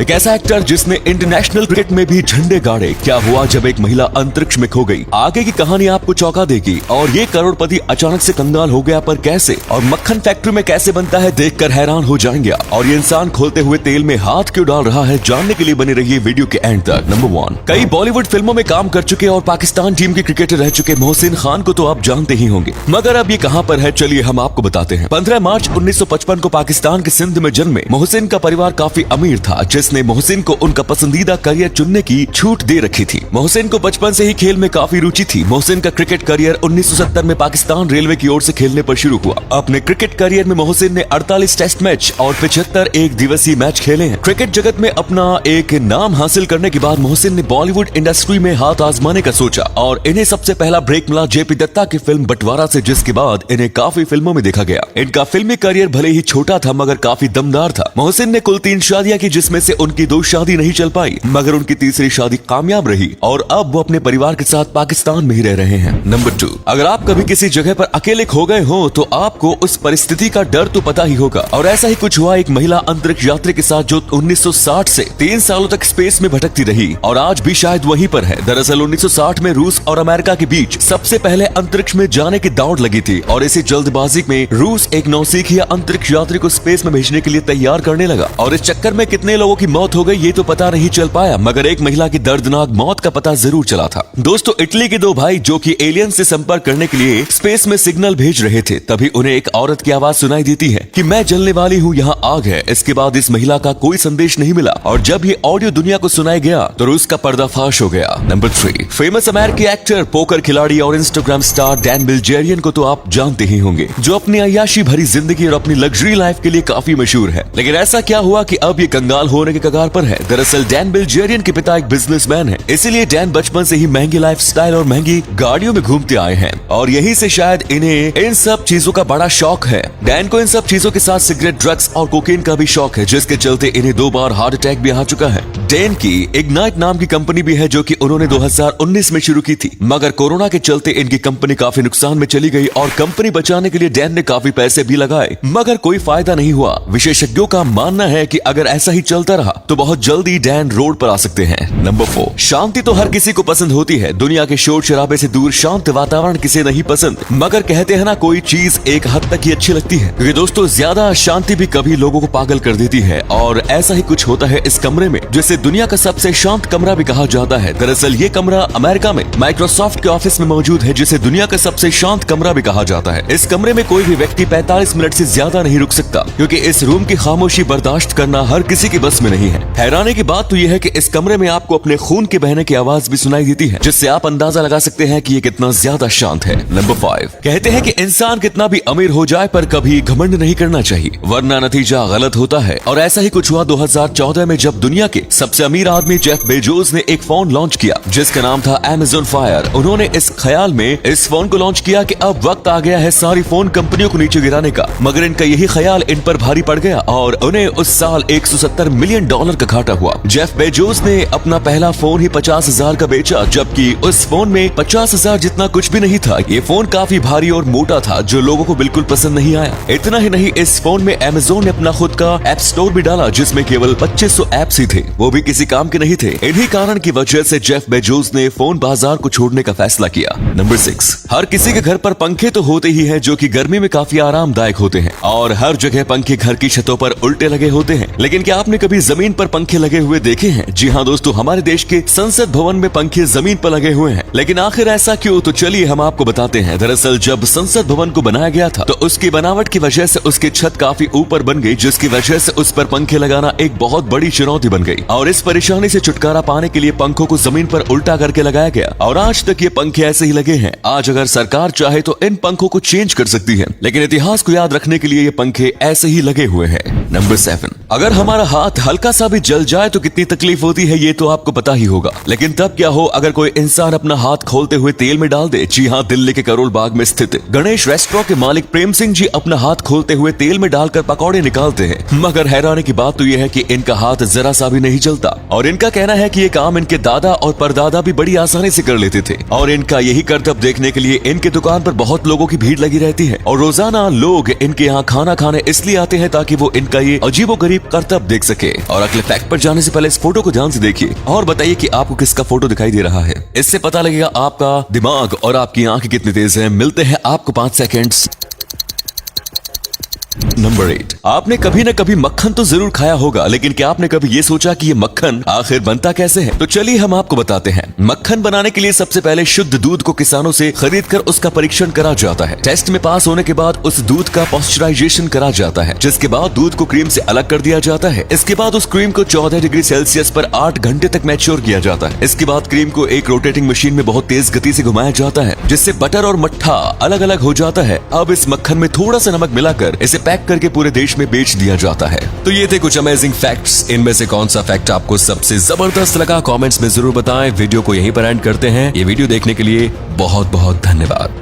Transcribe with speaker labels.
Speaker 1: एक ऐसा एक्टर जिसने इंटरनेशनल क्रिकेट में भी झंडे गाड़े। क्या हुआ जब एक महिला अंतरिक्ष में खो गई? आगे की कहानी आपको चौंका देगी। और ये करोड़पति अचानक से कंगाल हो गया, पर कैसे? और मक्खन फैक्ट्री में कैसे बनता है, देखकर हैरान हो जाएंगे। और ये इंसान खोलते हुए तेल में हाथ क्यों डाल रहा है, जानने के लिए बनी रहिए वीडियो के एंड तक। नंबर 1, कई बॉलीवुड फिल्मों में काम कर चुके और पाकिस्तान टीम के क्रिकेटर रह चुके मोहसिन खान को तो आप जानते ही होंगे, मगर अब ये कहां पर है, चलिए हम आपको बताते हैं। 15 मार्च 1955 को पाकिस्तान के सिंध में जन्मे मोहसिन का परिवार काफी अमीर था, जिसने मोहसिन को उनका पसंदीदा करियर चुनने की छूट दे रखी थी। मोहसिन को बचपन से ही खेल में काफी रुचि थी। मोहसिन का क्रिकेट करियर 1970 में पाकिस्तान रेलवे की ओर से खेलने पर शुरू हुआ। अपने क्रिकेट करियर में मोहसिन ने 48 टेस्ट मैच और 75 एक दिवसीय मैच खेले हैं। क्रिकेट जगत में अपना एक नाम हासिल करने के बाद मोहसिन ने बॉलीवुड इंडस्ट्री में हाथ आजमाने का सोचा और इन्हें सबसे पहला ब्रेक मिला जेपी दत्ता की फिल्म बंटवारा से, जिसके बाद इन्हें काफी फिल्मों में देखा गया। इनका फिल्मी करियर भले ही छोटा था मगर काफी दमदार था। मोहसिन ने कुल 3 शादियां की, जिसमें से उनकी 2 शादी नहीं चल पाई, मगर उनकी तीसरी शादी कामयाब रही और अब वो अपने परिवार के साथ पाकिस्तान में ही रह रहे हैं। नंबर 2, अगर आप कभी किसी जगह पर अकेले खो गए हो तो आपको उस परिस्थिति का डर तो पता ही होगा। और ऐसा ही कुछ हुआ एक महिला अंतरिक्ष यात्री के साथ, जो 1960 से 3 सालों तक स्पेस में भटकती रही और आज भी शायद वहीं पर है। दरअसल 1960 में रूस और अमेरिका के बीच सबसे पहले अंतरिक्ष में जाने की दौड़ लगी थी और इसी जल्दबाजी में रूस एक नौसिखिया अंतरिक्ष यात्री को स्पेस में भेजने के लिए तैयार करने लगा और इस चक्कर में कितने लोगों की मौत हो गई ये तो पता नहीं चल पाया, मगर एक महिला की दर्दनाक मौत का पता जरूर चला था। दोस्तों, इटली के 2 भाई जो कि एलियन से संपर्क करने के लिए स्पेस में सिग्नल भेज रहे थे, तभी उन्हें एक औरत की आवाज सुनाई देती है कि मैं जलने वाली हूँ, यहाँ आग है। इसके बाद इस महिला का कोई संदेश नहीं मिला और जब ये ऑडियो दुनिया को सुनाया गया तो रूस का पर्दाफाश हो गया। नंबर 3, फेमस अमेरिकी एक्टर, पोकर खिलाड़ी और इंस्टाग्राम स्टार डैन बिल्जेरियन को तो आप जानते ही होंगे, जो अपनी अय्याशी भरी जिंदगी और अपनी लग्जरी लाइफ के लिए काफी मशहूर है। लेकिन ऐसा क्या हुआ कि अब ये कंगाल होने के कगार पर है? दरअसल डैन बिल्जेरियन के पिता एक बिजनेसमैन है, इसीलिए डैन बचपन से ही महंगी लाइफस्टाइल और महंगी गाड़ियों में घूमते आए हैं और यहीं से शायद इन्हें इन सब चीजों का बड़ा शौक है। डैन को इन सब चीजों के साथ सिगरेट, ड्रग्स और कोकेन का भी शौक है, जिसके चलते इन्हें 2 बार हार्ट अटैक भी आ चुका है। डैन की इग्नाइट नाम की कंपनी भी है, जो कि उन्होंने 2019 में शुरू की थी, मगर कोरोना के चलते इनकी कंपनी काफी नुकसान में चली गई और कंपनी बचाने के लिए डैन ने काफी पैसे भी लगाए, मगर कोई फायदा नहीं हुआ। विशेषज्ञों का मानना है कि अगर ऐसा ही चलता रहा तो बहुत जल्दी डैन रोड पर आ सकते हैं। नंबर 4, शांति तो हर किसी को पसंद होती है। दुनिया के शोर शराबे से दूर शांत वातावरण किसे नहीं पसंद, मगर कहते हैं ना, कोई चीज एक हद तक ही अच्छी लगती है, क्योंकि दोस्तों ज्यादा शांति भी कभी लोगों को पागल कर देती है और ऐसा ही कुछ होता है इस कमरे में, जिसे दुनिया का सबसे शांत कमरा भी कहा जाता है। दरअसल ये कमरा अमेरिका में माइक्रोसॉफ्ट के ऑफिस में मौजूद है, जिसे दुनिया का सबसे शांत कमरा भी कहा जाता है। इस कमरे में कोई भी व्यक्ति 45 मिनट से ज्यादा नहीं रुक सकता, क्योंकि इस रूम की खामोशी बर्दाश्त करना हर किसी की बस में नहीं है। हैरानी की बात तो यह है कि इस कमरे में आपको अपने खून के बहने की आवाज भी सुनाई देती है, जिससे आप अंदाजा लगा सकते हैं कि ये कितना ज्यादा शांत है। नंबर 5, कहते हैं कि इंसान कितना भी अमीर हो जाए पर कभी घमंड नहीं करना चाहिए, वरना नतीजा गलत होता है। और ऐसा ही कुछ हुआ 2014 में, जब दुनिया के सबसे अमीर आदमी जेफ बेजोस ने एक फोन लॉन्च किया जिसका नाम था Amazon Fire। उन्होंने इस ख्याल में इस फोन को लॉन्च किया कि अब वक्त आ गया है सारी फोन कंपनियों को नीचे गिराने का, मगर इनका यही ख्याल इन पर भारी पड़ गया और उन्हें उस साल $170 मिलियन का घाटा हुआ। जेफ बेजोस ने अपना पहला फोन ही 50,000 का बेचा, जबकि उस फोन में 50,000 जितना कुछ भी नहीं था। ये फोन काफी भारी और मोटा था, जो लोगों को बिल्कुल पसंद नहीं आया। इतना ही नहीं, इस फोन में Amazon ने अपना खुद का ऐप स्टोर भी डाला, जिसमें केवल 2500 ऐप्स ही थे, वो भी किसी काम के नहीं थे। इन्हीं कारण की वजह से जेफ बेजोस ने फोन बाजार को छोड़ने का फैसला किया। नंबर 6, हर किसी के घर पर पंखे तो होते ही हैं, जो कि गर्मी में काफी आरामदायक होते हैं और हर जगह पंखे घर की छतों पर उल्टे लगे होते हैं। लेकिन क्या आपने कभी जमीन पर पंखे लगे हुए देखे हैं? जी हाँ दोस्तों, हमारे देश के संसद भवन में पंखे जमीन पर लगे हुए हैं। लेकिन आखिर ऐसा क्यों? तो चलिए हम आपको बताते हैं। दरअसल जब संसद भवन को बनाया गया था तो उसकी बनावट की वजह से उसकी छत काफी ऊपर बन गई, जिसकी वजह से उस पर पंखे लगाना एक बहुत बड़ी चुनौती बन गई और इस परेशानी से छुटकारा पाने के लिए पंखों को जमीन पर उल्टा करके लगाया गया और आज तक ये पंखे ऐसे ही लगे हैं। आज अगर सरकार चाहे तो इन पंखों को चेंज कर सकती है, लेकिन इतिहास को याद रखने के लिए ये पंखे ऐसे ही लगे हुए हैं। नंबर 7, अगर हमारा हाथ हल्का सा भी जल जाए तो कितनी तकलीफ होती है ये तो आपको पता ही होगा। लेकिन तब क्या हो अगर कोई इंसान अपना हाथ खोलते हुए तेल में डाल दे? जी हाँ, दिल्ली के करोल बाग में स्थित गणेश रेस्टोरेंट के मालिक प्रेम सिंह जी अपना हाथ खोलते हुए तेल में डालकर पकौड़े निकालते हैं, मगर हैरानी की बात तो यह है कि इनका हाथ जरा सा भी नहीं चलता और इनका कहना है कि ये काम इनके दादा और परदादा भी बड़ी आसानी से कर लेते थे और इनका यही करतब देखने के लिए इनके दुकान पर बहुत लोगों की भीड़ लगी रहती है और रोजाना लोग इनके यहाँ खाना खाने इसलिए आते हैं ताकि वो इनका ये अजीबोगरीब करतब देख सके। और अगले फैक्ट पर जाने से पहले इस फोटो को ध्यान से देखिए और बताइए कि आपको किसका फोटो दिखाई दे रहा है। इससे पता लगेगा आपका दिमाग और आपकी आंखें कितनी तेज है। मिलते हैं आपको 5 सेकंड्स। नंबर 8। आपने कभी न कभी मक्खन तो जरूर खाया होगा, लेकिन क्या आपने कभी ये सोचा कि ये मक्खन आखिर बनता कैसे है? तो चलिए हम आपको बताते हैं। मक्खन बनाने के लिए सबसे पहले शुद्ध दूध को किसानों से खरीद कर उसका परीक्षण करा जाता है। टेस्ट में पास होने के बाद उस दूध का पॉस्चराइजेशन करा जाता है, जिसके बाद दूध को क्रीम से अलग कर दिया जाता है। इसके बाद उस क्रीम को 14 डिग्री सेल्सियस पर 8 घंटे तक मैच्योर किया जाता है। इसके बाद क्रीम को एक रोटेटिंग मशीन में बहुत तेज गति से घुमाया जाता है, जिससे बटर और मट्ठा अलग अलग हो जाता है। अब इस मक्खन में थोड़ा सा नमक मिलाकर इसे पैक करके पूरे देश में बेच दिया जाता है। तो ये थे कुछ अमेजिंग फैक्ट्स। इनमें से कौन सा फैक्ट आपको सबसे जबरदस्त लगा कमेंट्स में जरूर बताएं। वीडियो को यहीं पर एंड करते हैं। ये वीडियो देखने के लिए बहुत बहुत धन्यवाद।